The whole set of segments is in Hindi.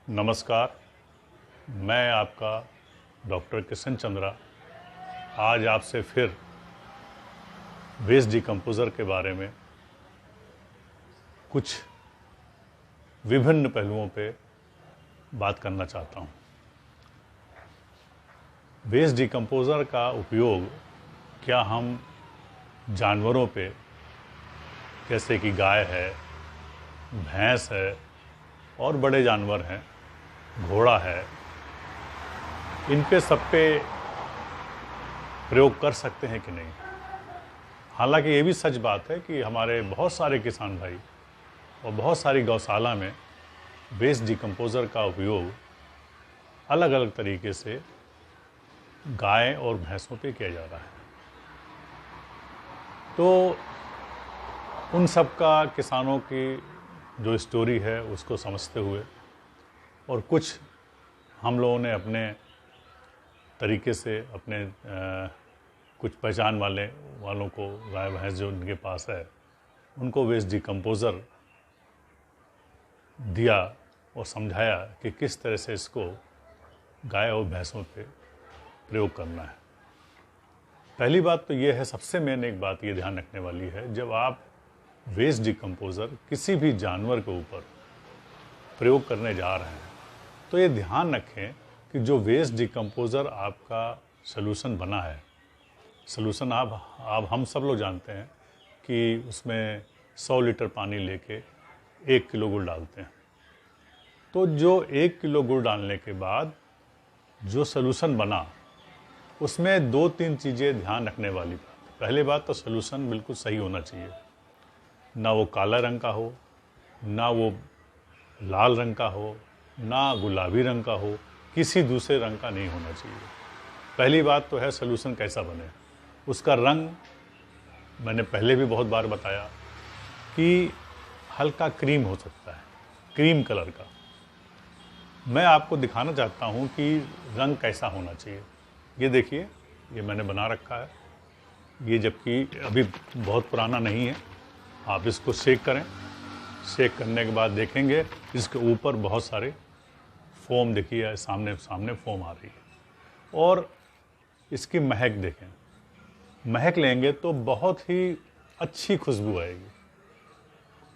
नमस्कार, मैं आपका डॉक्टर किशन चंद्रा आज आपसे फिर वेस्ट डिकम्पोज़र के बारे में कुछ विभिन्न पहलुओं पे बात करना चाहता हूँ। वेस्ट डिकम्पोज़र का उपयोग क्या हम जानवरों पे, जैसे कि गाय है, भैंस है और बड़े जानवर हैं, घोड़ा है, इन पे सब पे प्रयोग कर सकते हैं कि नहीं। हालांकि ये भी सच बात है कि हमारे बहुत सारे किसान भाई और बहुत सारी गौशाला में वेस्ट डिकम्पोज़र का उपयोग अलग अलग तरीके से गाय और भैंसों पे किया जा रहा है। तो उन सब का किसानों की जो स्टोरी है उसको समझते हुए और कुछ हम लोगों ने अपने तरीके से अपने कुछ पहचान वालों को, गाय भैंस जो उनके पास है, उनको वेस्ट डिकम्पोज़र दिया और समझाया कि किस तरह से इसको गाय और भैंसों पे प्रयोग करना है। पहली बात तो ये है, सबसे मेन एक बात ये ध्यान रखने वाली है, जब आप वेस्ट डिकम्पोज़र किसी भी जानवर के ऊपर प्रयोग करने जा रहे हैं तो ये ध्यान रखें कि जो वेस्ट डिकम्पोज़र आपका सॉल्यूशन बना है, सॉल्यूशन आप हम सब लोग जानते हैं कि उसमें 100 लीटर पानी लेके 1 किलो गुड़ डालते हैं। तो जो 1 किलो गुड़ डालने के बाद जो सॉल्यूशन बना, उसमें 2-3 चीज़ें ध्यान रखने वाली बात। पहली बात तो सॉल्यूशन बिल्कुल सही होना चाहिए, ना वो काला रंग का हो, ना वो लाल रंग का हो, ना गुलाबी रंग का हो, किसी दूसरे रंग का नहीं होना चाहिए। पहली बात तो है सॉल्यूशन कैसा बने। उसका रंग मैंने पहले भी बहुत बार बताया कि हल्का क्रीम हो सकता है, क्रीम कलर का। मैं आपको दिखाना चाहता हूँ कि रंग कैसा होना चाहिए। ये देखिए, ये मैंने बना रखा है। ये जबकि अभी बहुत पुराना नहीं है, आप इसको शेक करें। शेक करने के बाद देखेंगे इसके ऊपर बहुत सारे फोम, देखिए सामने फोम आ रही है। और इसकी महक देखें, महक लेंगे तो बहुत ही अच्छी खुशबू आएगी।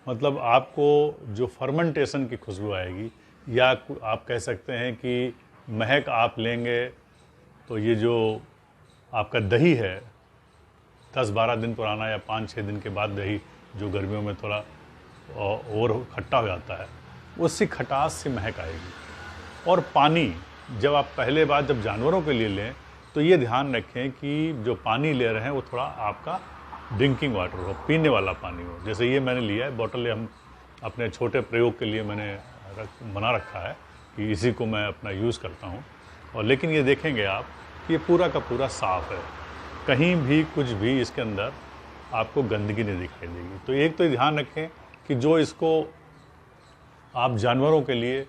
मतलब आपको जो फर्मेंटेशन की खुशबू आएगी, या आप कह सकते हैं कि महक आप लेंगे तो ये जो आपका दही है 10-12 दिन पुराना या 5-6 दिन के बाद दही जो गर्मियों में थोड़ा और खट्टा हो जाता है, उसकी खटास से महक आएगी। और पानी जब आप पहले बार जब जानवरों के लिए लें तो ये ध्यान रखें कि जो पानी ले रहे हैं वो थोड़ा आपका ड्रिंकिंग वाटर हो, पीने वाला पानी हो। जैसे ये मैंने लिया है बॉटल, हम अपने छोटे प्रयोग के लिए मैंने बना रखा है कि इसी को मैं अपना यूज़ करता हूँ। और लेकिन ये देखेंगे आप कि ये पूरा का पूरा साफ़ है, कहीं भी कुछ भी इसके अंदर आपको गंदगी नहीं दिखाई देगी। तो एक तो ध्यान रखें कि जो इसको आप जानवरों के लिए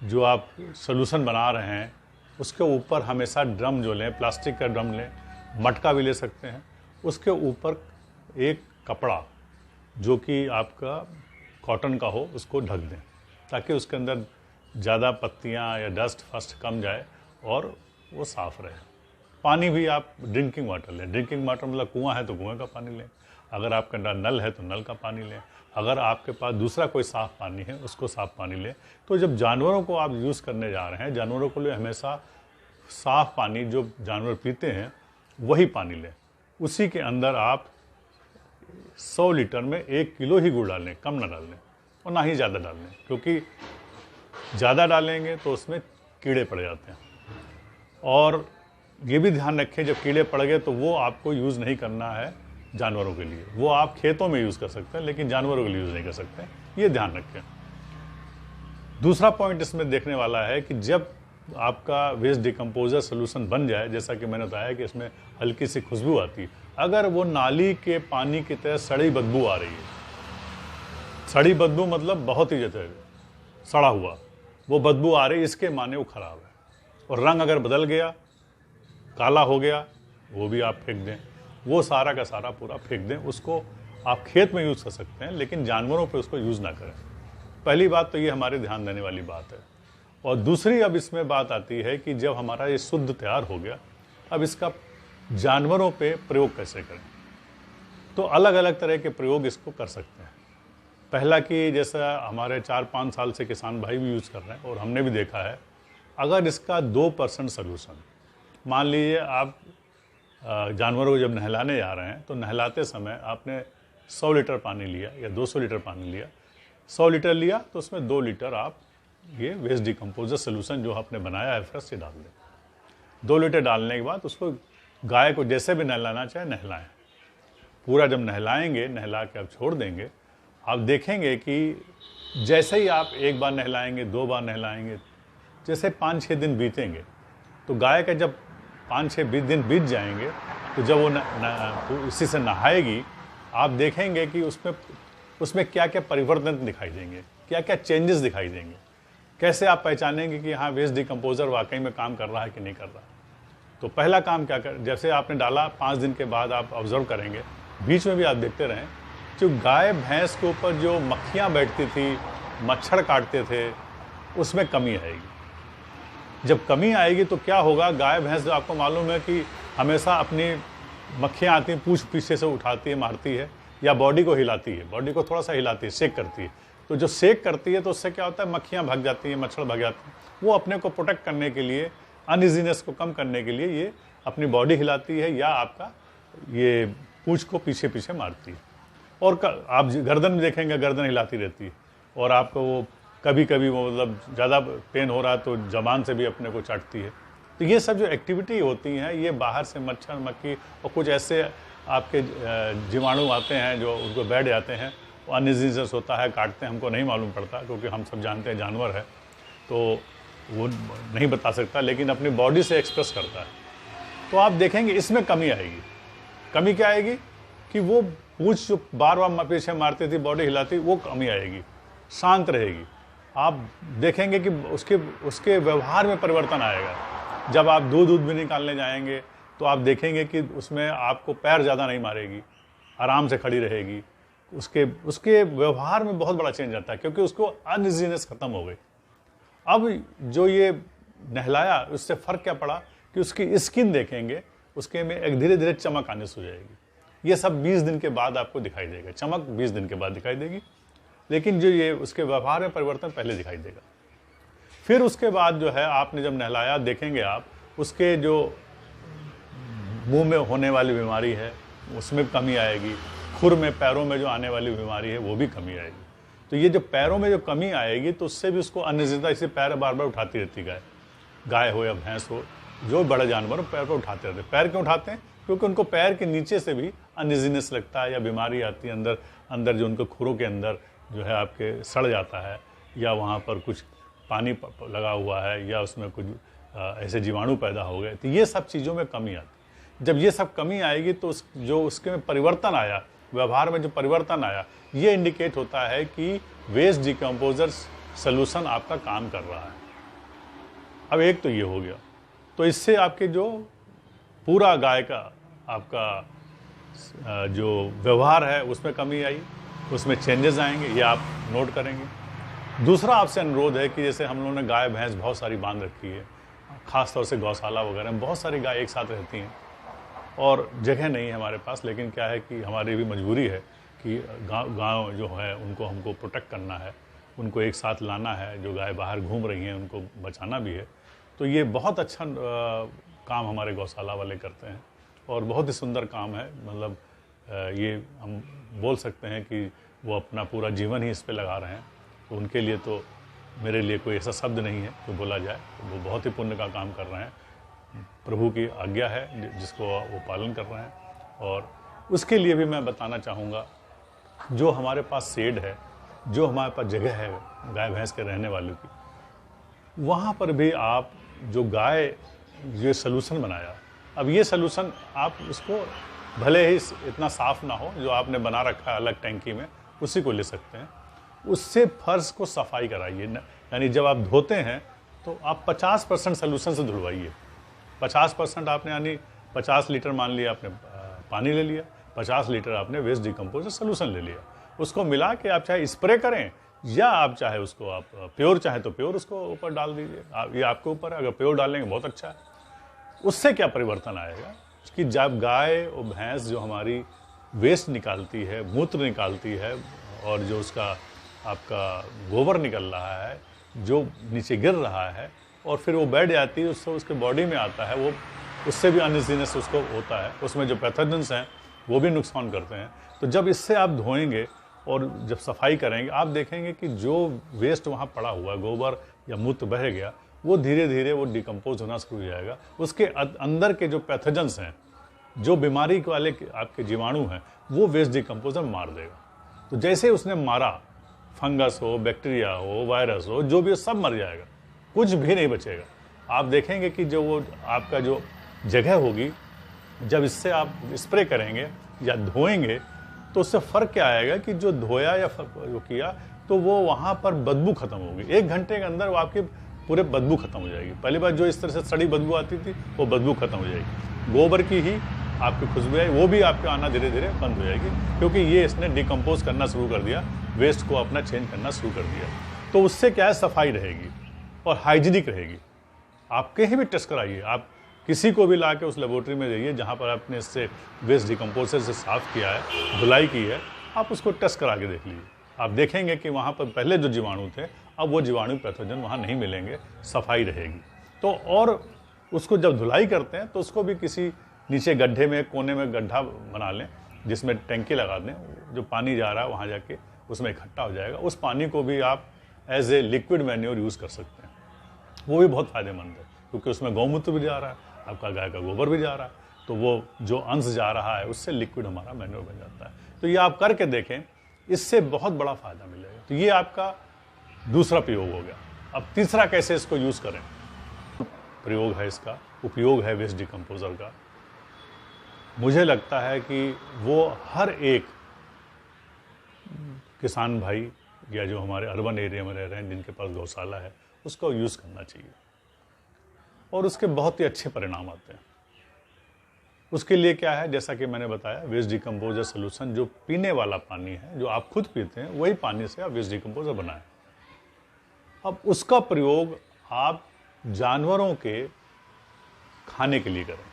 जो आप सॉल्यूशन बना रहे हैं उसके ऊपर हमेशा ड्रम जो लें, प्लास्टिक का ड्रम लें, मटका भी ले सकते हैं, उसके ऊपर एक कपड़ा जो कि आपका कॉटन का हो उसको ढक दें, ताकि उसके अंदर ज़्यादा पत्तियां या डस्ट फस्ट कम जाए और वो साफ़ रहे। पानी भी आप ड्रिंकिंग वाटर लें। ड्रिंकिंग वाटर मतलब कुआं है तो कुएं का पानी लें, अगर आपके नल है तो नल का पानी लें, अगर आपके पास दूसरा कोई साफ़ पानी है उसको साफ़ पानी लें। तो जब जानवरों को आप यूज़ करने जा रहे हैं, जानवरों के लिए हमेशा साफ़ पानी जो जानवर पीते हैं वही पानी लें। उसी के अंदर आप 100 लीटर में 1 किलो ही गुड़ डालें, कम ना डालें और ना ही ज़्यादा डालें, क्योंकि ज़्यादा डालेंगे तो उसमें कीड़े पड़ जाते हैं। और ये भी ध्यान रखें जब कीड़े पड़ गए तो वो आपको यूज़ नहीं करना है जानवरों के लिए। वो आप खेतों में यूज़ कर सकते हैं लेकिन जानवरों के लिए यूज़ नहीं कर सकते, ये ध्यान रखें। दूसरा पॉइंट इसमें देखने वाला है कि जब आपका वेस्ट डिकम्पोज़र सॉल्यूशन बन जाए, जैसा कि मैंने बताया कि इसमें हल्की सी खुशबू आती है, अगर वो नाली के पानी की तरह सड़ी बदबू आ रही है, सड़ी बदबू मतलब बहुत ही ज़्यादा सड़ा हुआ वो बदबू आ रही है, इसके माने वो ख़राब है। और रंग अगर बदल गया, काला हो गया, वो भी आप फेंक दें। वो सारा का सारा पूरा फेंक दें। उसको आप खेत में यूज़ कर सकते हैं लेकिन जानवरों पे उसको यूज़ ना करें। पहली बात तो ये हमारे ध्यान देने वाली बात है। और दूसरी अब इसमें बात आती है कि जब हमारा ये शुद्ध तैयार हो गया, अब इसका जानवरों पे प्रयोग कैसे करें। तो अलग अलग तरह के प्रयोग इसको कर सकते हैं। पहला कि जैसा हमारे 4-5 साल से किसान भाई भी यूज़ कर रहे हैं और हमने भी देखा है, अगर इसका 2% सोल्यूशन, मान लीजिए आप जानवरों को जब नहलाने जा रहे हैं तो नहलाते समय आपने 100 लीटर पानी लिया या 200 लीटर पानी लिया, 100 लीटर लिया तो उसमें 2 लीटर आप ये वेस्ट डिकम्पोजर सोल्यूशन जो आपने बनाया है फ्रेश से डाल दें। 2 लीटर डालने के बाद उसको गाय को जैसे भी नहलाना चाहे नहलाएं। पूरा जब नहलाएंगे, नहला के आप छोड़ देंगे, आप देखेंगे कि जैसे ही आप एक बार नहलाएंगे, 2 बार नहलाएंगे, जैसे 5-6 दिन बीतेंगे तो गाय का जब 5-6 दिन बीत जाएंगे तो जब वो इसी से नहाएगी, आप देखेंगे कि उसमें क्या क्या परिवर्तन दिखाई देंगे, क्या क्या चेंजेस दिखाई देंगे। कैसे आप पहचानेंगे कि हाँ वेस्ट डिकम्पोजर वाकई में काम कर रहा है कि नहीं कर रहा। तो पहला काम क्या कर, जैसे आपने डाला 5 दिन के बाद आप ऑब्जर्व करेंगे, बीच में भी आप देखते रहें, जो गाय भैंस के ऊपर जो मक्खियाँ बैठती थी, मच्छर काटते थे, उसमें कमी आएगी। जब कमी आएगी तो क्या होगा, गाय भैंस जो आपको मालूम है कि हमेशा अपनी मक्खियाँ आती हैं, पूंछ पीछे से उठाती है, मारती है या बॉडी को हिलाती है, बॉडी को थोड़ा सा हिलाती है, शेक करती है। तो जो शेक करती है तो उससे क्या होता है, मक्खियाँ भाग जाती हैं, मच्छर भाग जाते हैं। वो अपने को प्रोटेक्ट करने के लिए, अनइजीनेस को कम करने के लिए ये अपनी बॉडी हिलाती है या आपका ये पूंछ को पीछे पीछे मारती है। और आप गर्दन में देखेंगे, गर्दन हिलाती रहती है और आपको वो कभी कभी वो मतलब ज़्यादा पेन हो रहा है तो ज़बान से भी अपने को चाटती है। तो ये सब जो एक्टिविटी होती हैं, ये बाहर से मच्छर, मक्खी और कुछ ऐसे आपके जीवाणु आते हैं जो उनको बैठ जाते हैं, वो अनइजीनेस होता है, काटते हैं, हमको नहीं मालूम पड़ता क्योंकि हम सब जानते हैं जानवर है तो वो नहीं बता सकता, लेकिन अपनी बॉडी से एक्सप्रेस करता है। तो आप देखेंगे इसमें कमी आएगी। कमी क्या आएगी कि वो पूंछ जो बार बार पीछे मारती थी, बॉडी हिलाती, वो कमी आएगी, शांत रहेगी। आप देखेंगे कि उसके व्यवहार में परिवर्तन आएगा। जब आप दूध भी निकालने जाएंगे तो आप देखेंगे कि उसमें आपको पैर ज़्यादा नहीं मारेगी, आराम से खड़ी रहेगी। उसके व्यवहार में बहुत बड़ा चेंज आता है क्योंकि उसको अनइजीनेस खत्म हो गई। अब जो ये नहलाया उससे फ़र्क क्या पड़ा कि उसकी स्किन देखेंगे, उसके में एक धीरे धीरे चमक आने से हो जाएगी। ये सब 20 दिन के बाद आपको दिखाई देगा, चमक 20 दिन के बाद दिखाई देगी, लेकिन जो ये उसके व्यवहार में परिवर्तन पहले दिखाई देगा। फिर उसके बाद जो है आपने जब नहलाया, देखेंगे आप उसके जो मुंह में होने वाली बीमारी है उसमें कमी आएगी, खुर में, पैरों में जो आने वाली बीमारी है वो भी कमी आएगी। तो ये जो पैरों में जो कमी आएगी तो उससे भी उसको अनिश्चितता, इसे पैर बार बार उठाती रहती गाय हो या भैंस हो, जो बड़ा जानवर हो पैर पर उठाते रहते हैं। पैर क्यों उठाते हैं? क्योंकि उनको पैर के नीचे से भी अनइजीनेस लगता है या बीमारी आती है, अंदर जो उनको खुरों के अंदर जो है आपके सड़ जाता है या वहाँ पर कुछ पानी लगा हुआ है या उसमें कुछ ऐसे जीवाणु पैदा हो गए, तो ये सब चीज़ों में कमी आती है। जब ये सब कमी आएगी तो जो उसके में परिवर्तन आया, व्यवहार में जो परिवर्तन आया, ये इंडिकेट होता है कि वेस्ट डिकम्पोजर सॉल्यूशन आपका काम कर रहा है। अब एक तो ये हो गया, तो इससे आपके जो पूरा गाय का आपका जो व्यवहार है उसमें कमी आई, उसमें चेंजेस आएंगे, ये आप नोट करेंगे। दूसरा आपसे अनुरोध है कि जैसे हम लोगों ने गाय भैंस बहुत सारी बांध रखी है, ख़ास तौर से गौशाला वगैरह में बहुत सारी गाय एक साथ रहती हैं और जगह नहीं है हमारे पास, लेकिन क्या है कि हमारी भी मजबूरी है कि गाँव जो है उनको हमको प्रोटेक्ट करना है, उनको एक साथ लाना है। जो गाय बाहर घूम रही हैं उनको बचाना भी है। तो ये बहुत अच्छा काम हमारे गौशाला वाले करते हैं और बहुत ही सुंदर काम है। मतलब ये हम बोल सकते हैं कि वो अपना पूरा जीवन ही इस पे लगा रहे हैं। तो उनके लिए तो मेरे लिए कोई ऐसा शब्द नहीं है जो बोला जाए। वो बहुत ही पुण्य का काम कर रहे हैं, प्रभु की आज्ञा है जिसको वो पालन कर रहे हैं। और उसके लिए भी मैं बताना चाहूँगा, जो हमारे पास शेड है, जो हमारे पास जगह है गाय भैंस के रहने वालों की, वहाँ पर भी आप जो गाय ये सलूशन बनाया, अब ये सलूशन आप इसको भले ही इतना साफ़ ना हो जो आपने बना रखा है अलग टैंकी में, उसी को ले सकते हैं। उससे फर्श को सफाई कराइए, यानी जब आप धोते हैं तो आप 50% सलूशन से धुलवाइए। 50% आपने, यानी 50 लीटर मान लिया आपने पानी ले लिया, 50 लीटर आपने वेस्ट डिकम्पोजर सलूशन ले लिया, उसको मिला के आप चाहे स्प्रे करें या आप चाहे उसको आप प्योर चाहे तो प्योर उसको ऊपर डाल दीजिए, ये आपके ऊपर है। अगर प्योर डालेंगे बहुत अच्छा है। उससे क्या परिवर्तन आएगा कि जब गाय और भैंस जो हमारी वेस्ट निकालती है, मूत्र निकालती है, और जो उसका आपका गोबर निकल रहा है जो नीचे गिर रहा है और फिर वो बैठ जाती है, उससे उसके बॉडी में आता है, वो उससे भी अनइजीनेस उसको होता है, उसमें जो पैथोजेंस हैं वो भी नुकसान करते हैं। तो जब इससे आप धोएंगे और जब सफाई करेंगे, आप देखेंगे कि जो वेस्ट वहाँ पड़ा हुआ है, गोबर या मूत्र बह गया, वो धीरे धीरे वो डिकम्पोज होना शुरू हो जाएगा। उसके अंदर के जो पैथोजेंस हैं, जो बीमारी वाले आपके जीवाणु हैं, वो वेस्ट डिकम्पोजर मार देगा। तो जैसे उसने मारा, फंगस हो, बैक्टीरिया हो, वायरस हो, जो भी सब मर जाएगा, कुछ भी नहीं बचेगा। आप देखेंगे कि जो वो आपका जो जगह होगी, जब इससे आप स्प्रे करेंगे या धोएंगे, तो उससे फ़र्क क्या आएगा कि जो धोया या जो किया, तो वो वहाँ पर बदबू खत्म होगी। 1 घंटे के अंदर वो आपकी पूरे बदबू खत्म हो जाएगी। पहली बार जो इस तरह से सड़ी बदबू आती थी, वो बदबू खत्म हो जाएगी। गोबर की ही आपकी खुशबू है, वो भी आपके आना धीरे धीरे बंद हो जाएगी, क्योंकि ये इसने डिकम्पोज करना शुरू कर दिया, वेस्ट को अपना चेंज करना शुरू कर दिया। तो उससे क्या है, सफाई रहेगी और हाइजीनिक रहेगी। आप कहीं भी टेस्ट कराइए, आप किसी को भी ला के उस लेबोरेटरी में जाइए जहाँ पर आपने इससे वेस्ट डिकम्पोजर से साफ़ किया है, धुलाई की है, आप उसको टेस्ट करा के देख लीजिए। आप देखेंगे कि वहाँ पर पहले जो जीवाणु थे, अब वो जीवाणु पैथोजन वहाँ नहीं मिलेंगे, सफाई रहेगी। तो और उसको जब धुलाई करते हैं तो उसको भी किसी नीचे गड्ढे में, कोने में गड्ढा बना लें, जिसमें टैंकी लगा दें, जो पानी जा रहा है वहाँ जाके उसमें इकट्ठा हो जाएगा। उस पानी को भी आप as a liquid manure use कर सकते हैं, वो भी बहुत फ़ायदेमंद है, क्योंकि उसमें गौमूत्र भी जा रहा है, आपका गाय का गोबर भी जा रहा है, तो वो जो अंश जा रहा है उससे लिक्विड हमारा मैन्योर बन जाता है। तो ये आप करके देखें, इससे बहुत बड़ा फ़ायदा मिलेगा। तो ये आपका दूसरा प्रयोग हो गया। अब तीसरा कैसे इसको यूज़ करें, प्रयोग है इसका, उपयोग है वेस्ट डिकम्पोजर का। मुझे लगता है कि वो हर एक किसान भाई या जो हमारे अर्बन एरिया में रह रहे हैं, जिनके पास गौशाला है, उसको यूज़ करना चाहिए और उसके बहुत ही अच्छे परिणाम आते हैं। उसके लिए क्या है, जैसा कि मैंने बताया, वेस्ट डिकम्पोजर सोल्यूशन, जो पीने वाला पानी है, जो आप खुद पीते हैं, वही पानी से आप वेस्ट डिकम्पोजर बनाएं। अब उसका प्रयोग आप जानवरों के खाने के लिए करें।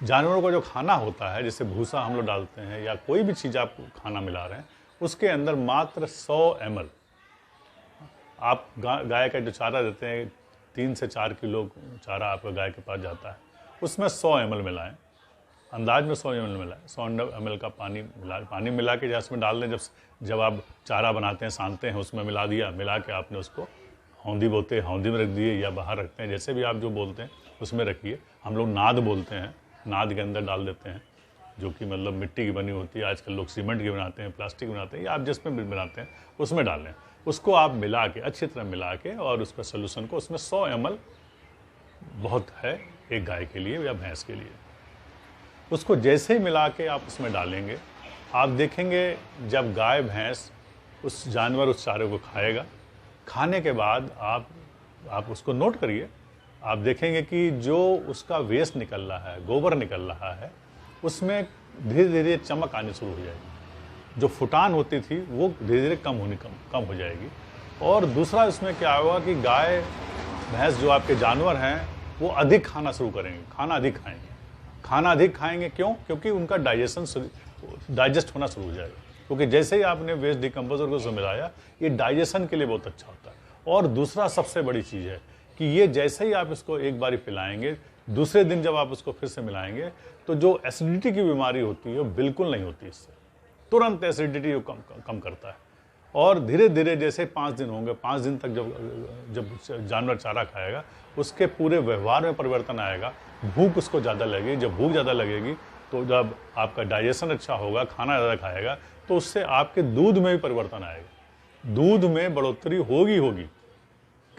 जानवरों का जो खाना होता है, जैसे भूसा हम लोग डालते हैं या कोई भी चीज़ आप खाना मिला रहे हैं, उसके अंदर मात्र 100 ml आप गाय का जो चारा देते हैं, 3 से 4 किलो चारा आपका गाय के पास जाता है, उसमें 100 ml मिलाएं, अंदाज में 100 ml मिलाएं। 100 ml का पानी मिला के उसमें डाल दें। जब आप चारा बनाते हैं, सानते हैं, उसमें मिला दिया, मिला के आपने उसको हौंदी बोलते हैं, हौंदी में रख दिए या बाहर रखते हैं, जैसे भी आप जो बोलते हैं उसमें रखिए। हम लोग नाद बोलते हैं, नाद के अंदर डाल देते हैं, जो कि मतलब मिट्टी की बनी होती है। आजकल लोग सीमेंट की बनाते हैं, प्लास्टिक बनाते हैं, या आप जिसमें भी बनाते हैं उसमें डाल लें। उसको आप मिला के, अच्छी तरह मिला के, और उसका सोल्यूशन को, उसमें 100 ml बहुत है एक गाय के लिए या भैंस के लिए। उसको जैसे ही मिला के आप उसमें डालेंगे, आप देखेंगे जब गाय भैंस उस जानवर उस चारे को खाएगा, खाने के बाद आप उसको नोट करिए, आप देखेंगे कि जो उसका वेस्ट निकल रहा है, गोबर निकल रहा है, उसमें धीरे धीरे चमक आनी शुरू हो जाएगी। जो फुटान होती थी वो धीरे धीरे कम हो जाएगी। और दूसरा इसमें क्या होगा कि गाय भैंस जो आपके जानवर हैं, वो अधिक खाना शुरू करेंगे, खाना अधिक खाएंगे। क्यों? क्योंकि उनका डाइजेस्ट होना शुरू हो जाएगा। क्योंकि जैसे ही आपने वेस्ट डिकम्पोजर को उसमें मिलाया, ये डाइजेशन के लिए बहुत अच्छा होता है। और दूसरा सबसे बड़ी चीज़ है कि ये जैसे ही आप इसको एक बारी पिलाएंगे, दूसरे दिन जब आप उसको फिर से मिलाएंगे, तो जो एसिडिटी की बीमारी होती है वो बिल्कुल नहीं होती। इससे तुरंत एसिडिटी कम करता है। और धीरे धीरे जैसे 5 दिन होंगे, 5 दिन तक जब जानवर चारा खाएगा, उसके पूरे व्यवहार में परिवर्तन आएगा। भूख उसको ज़्यादा लगेगी। जब भूख ज़्यादा लगेगी, तो जब आपका डाइजेशन अच्छा होगा, खाना ज़्यादा खाएगा, तो उससे आपके दूध में भी परिवर्तन आएगा। दूध में बढ़ोतरी होगी।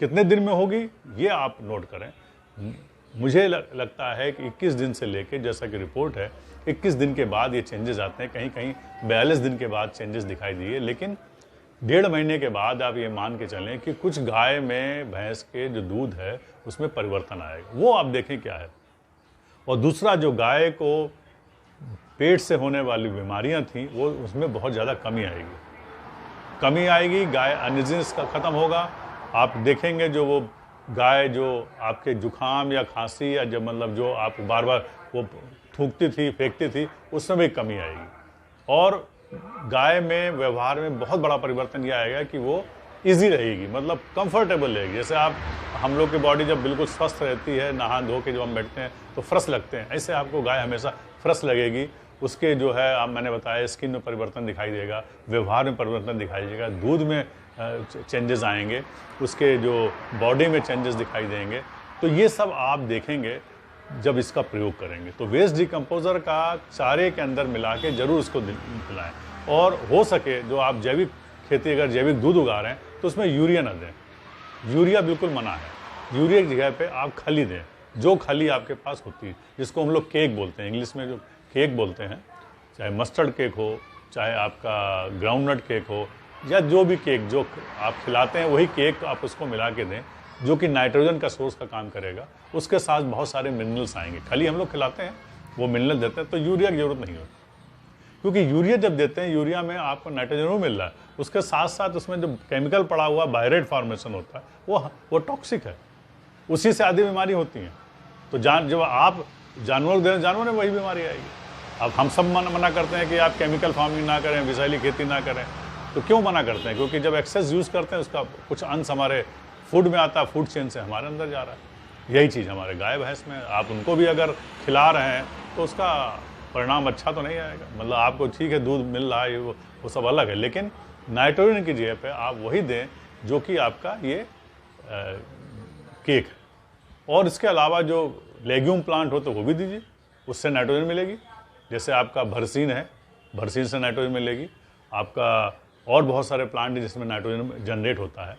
कितने दिन में होगी, ये आप नोट करें। मुझे लगता है कि 21 दिन से लेके, जैसा कि रिपोर्ट है, 21 दिन के बाद ये चेंजेस आते हैं। कहीं कहीं 42 दिन के बाद चेंजेस दिखाई दिए, लेकिन 1.5 महीने के बाद आप ये मान के चलें कि कुछ गाय में, भैंस के जो दूध है, उसमें परिवर्तन आएगा। वो आप देखें क्या है। और दूसरा, जो गाय को पेट से होने वाली बीमारियां थी, वो उसमें बहुत ज़्यादा कमी आएगी। कमी आएगी, गाय अनइजीनेस का ख़त्म होगा। आप देखेंगे जो वो गाय जो आपके जुखाम या खांसी या जब मतलब जो आप बार बार वो थूकती थी, फेंकती थी, उसमें भी कमी आएगी। और गाय में व्यवहार में बहुत बड़ा परिवर्तन ये आएगा कि वो इजी रहेगी, मतलब कंफर्टेबल रहेगी। जैसे आप हम लोग की बॉडी जब बिल्कुल स्वस्थ रहती है, नहा धो के जब हम बैठते हैं तो फ्रेश लगते हैं, ऐसे आपको गाय हमेशा फ्रेश लगेगी। उसके जो है आप मैंने बताया स्किन में परिवर्तन दिखाई देगा, व्यवहार में परिवर्तन दिखाई देगा, दूध में चेंजेस आएंगे, उसके जो बॉडी में चेंजेस दिखाई देंगे। तो ये सब आप देखेंगे जब इसका प्रयोग करेंगे। तो वेस्ट डिकम्पोज़र का चारे के अंदर मिला के जरूर उसको पिलाएं। और हो सके जो आप जैविक खेती अगर जैविक दूध उगा रहे हैं तो उसमें यूरिया ना दें, यूरिया बिल्कुल मना है। यूरिया की जगह पे आप खली दें, जो खली आपके पास होती है, जिसको हम लोग केक बोलते हैं, इंग्लिश में जो केक बोलते हैं, चाहे मस्टर्ड केक हो, चाहे आपका ग्राउंडनट केक हो, या जो भी केक जो आप खिलाते हैं वही केक आप उसको मिला के दें, जो कि नाइट्रोजन का सोर्स का काम करेगा। उसके साथ बहुत सारे मिनरल्स आएंगे। खली हम लोग खिलाते हैं, वो मिनरल देते हैं, तो यूरिया की जरूरत नहीं होती, क्योंकि यूरिया जब देते हैं, यूरिया में आपको नाइट्रोजन भी मिल रहा है, उसके साथ साथ उसमें जो केमिकल पड़ा हुआ बायरेट फॉर्मेशन होता है वो टॉक्सिक है, उसी से आधी बीमारी होती हैं। तो जब आप जानवर दे जानवर में वही बीमारी आएगी। अब हम सब मना करते हैं कि आप केमिकल फार्मिंग ना करें, विषैली खेती ना करें, तो क्यों मना करते हैं? क्योंकि जब एक्सेस यूज़ करते हैं उसका कुछ अंश हमारे फूड में आता है, फूड चेन से हमारे अंदर जा रहा है। यही चीज़ हमारे गाय भैंस में, आप उनको भी अगर खिला रहे हैं तो उसका परिणाम अच्छा तो नहीं आएगा। मतलब आपको ठीक है दूध मिल रहा है, वो सब अलग है, लेकिन नाइट्रोजन की जगह पे आप वही दें जो कि आपका ये केक है। और इसके अलावा जो लेग्यूम प्लांट हो तो वो भी दीजिए, उससे नाइट्रोजन मिलेगी। जैसे आपका भरसीन है, भरसीन से नाइट्रोजन मिलेगी। आपका और बहुत सारे प्लांट जिसमें नाइट्रोजन जनरेट होता है,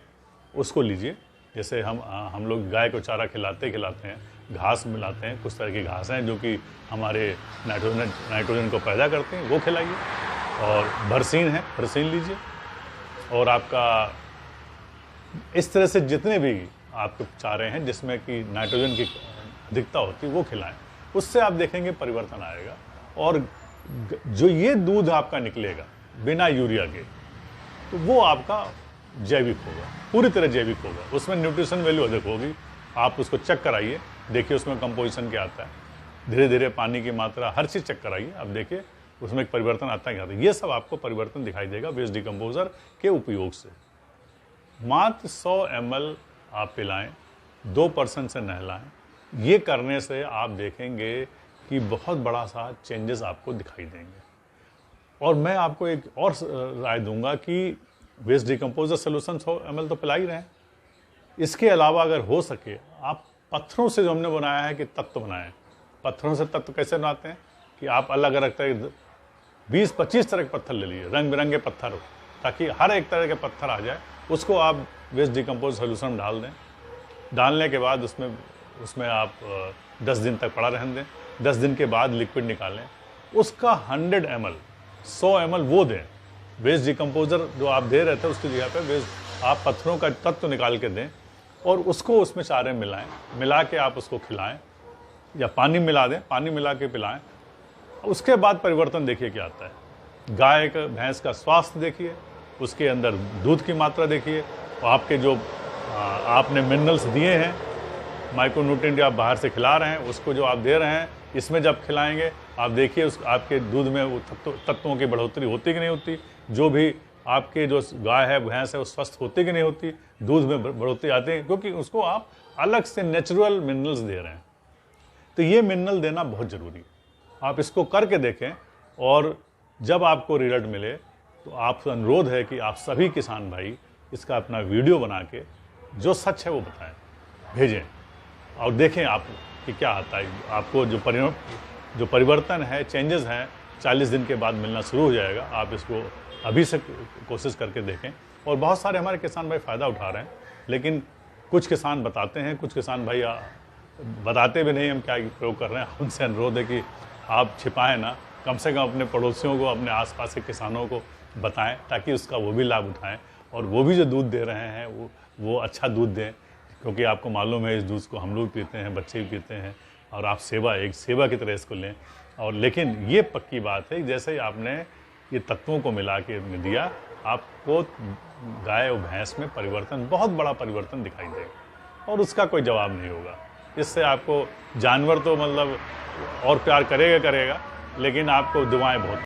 उसको लीजिए। जैसे हम लोग गाय को चारा खिलाते हैं, घास मिलाते हैं, कुछ तरह की घास हैं जो कि हमारे नाइट्रोजन को पैदा करते हैं, वो खिलाइए। और भरसीन है, भरसीन लीजिए। और आपका इस तरह से जितने भी आपके चारे हैं जिसमें कि नाइट्रोजन की अधिकता होती है वो खिलाएं, उससे आप देखेंगे परिवर्तन आएगा। और जो ये दूध आपका निकलेगा बिना यूरिया के, तो वो आपका जैविक होगा, पूरी तरह जैविक होगा। उसमें न्यूट्रिशन वैल्यू अधिक होगी। आप उसको चेक कराइए, देखिए उसमें कंपोजिशन क्या आता है, धीरे धीरे पानी की मात्रा, हर चीज़ चेक कराइए, आप देखिए उसमें एक परिवर्तन आता है क्या आता है। ये सब आपको परिवर्तन दिखाई देगा वेस्ट डिकम्पोज़र के उपयोग से। मात्र 100 ml आप पिलाएं, 2% से नहलाएं। ये करने से आप देखेंगे कि बहुत बड़ा सा चेंजेस आपको दिखाई देंगे। और मैं आपको एक और राय दूंगा कि वेस्ट डिकम्पोज़र सोल्यूशन 100 ml तो पिला ही रहे हैं, इसके अलावा अगर हो सके आप पत्थरों से जो हमने बनाया है कि तत्व बनाएं। पत्थरों से तत्व कैसे बनाते हैं कि आप अलग अलग तरह 20-25 तरह के पत्थर ले लीजिए, रंग बिरंगे पत्थर हो, ताकि हर एक तरह के पत्थर आ जाए। उसको आप वेस्ट डिकम्पोज सोल्यूशन में डाल दें। डालने के बाद उसमें आप 10 दिन तक पड़ा रहने दें। 10 दिन के बाद लिक्विड निकालें, उसका 100 ml 100 ml वो दें। वेस्ट डिकम्पोज़र जो आप दे रहे थे उसकी जगह पे वेस्ट आप पत्थरों का तत्व निकाल के दें और उसको उसमें चारे मिलाएं, मिला के आप उसको खिलाएं या पानी मिला दें, पानी मिला के पिलाएं। उसके बाद परिवर्तन देखिए क्या आता है। गाय का भैंस का स्वास्थ्य देखिए, उसके अंदर दूध की मात्रा देखिए, और आपके जो आपने मिनरल्स दिए हैं, माइक्रोन्यूट्रिएंट आप बाहर से खिला रहे हैं, उसको जो आप दे रहे हैं इसमें जब खिलाएंगे आप देखिए उस आपके दूध में वो तत्वों की बढ़ोतरी होती कि नहीं होती। जो भी आपके जो गाय है भैंस है वो स्वस्थ होती कि नहीं होती, दूध में बढ़ोतरी आती है, क्योंकि उसको आप अलग से नेचुरल मिनरल्स दे रहे हैं। तो ये मिनरल देना बहुत ज़रूरी है। आप इसको करके देखें और जब आपको रिजल्ट मिले तो आपसे अनुरोध है कि आप सभी किसान भाई इसका अपना वीडियो बना के जो सच है वो बताएं, भेजें और देखें आप कि क्या आता है। आपको जो परिवर्तन है, चेंजेस हैं, 40 दिन के बाद मिलना शुरू हो जाएगा। आप इसको अभी से कोशिश करके देखें। और बहुत सारे हमारे किसान भाई फ़ायदा उठा रहे हैं, लेकिन कुछ किसान बताते हैं, कुछ किसान भाई बताते भी नहीं हम क्या प्रयोग कर रहे हैं। उनसे अनुरोध है कि आप छिपाएं ना, कम से कम अपने पड़ोसियों को, अपने आसपास के किसानों को बताएं, ताकि उसका वो भी लाभ उठाएं और वो भी जो दूध दे रहे हैं वो अच्छा दूध दें। क्योंकि आपको मालूम है इस दूध को हम लोग पीते हैं, बच्चे भी पीते हैं, और आप एक सेवा की तरह इसको लें। और लेकिन ये पक्की बात है, जैसे ही आपने ये तत्वों को मिला के दिया, आपको गाय और भैंस में परिवर्तन, बहुत बड़ा परिवर्तन दिखाई देगा और उसका कोई जवाब नहीं होगा। इससे आपको जानवर तो मतलब और प्यार करेगा, लेकिन आपको दुआएं बहुत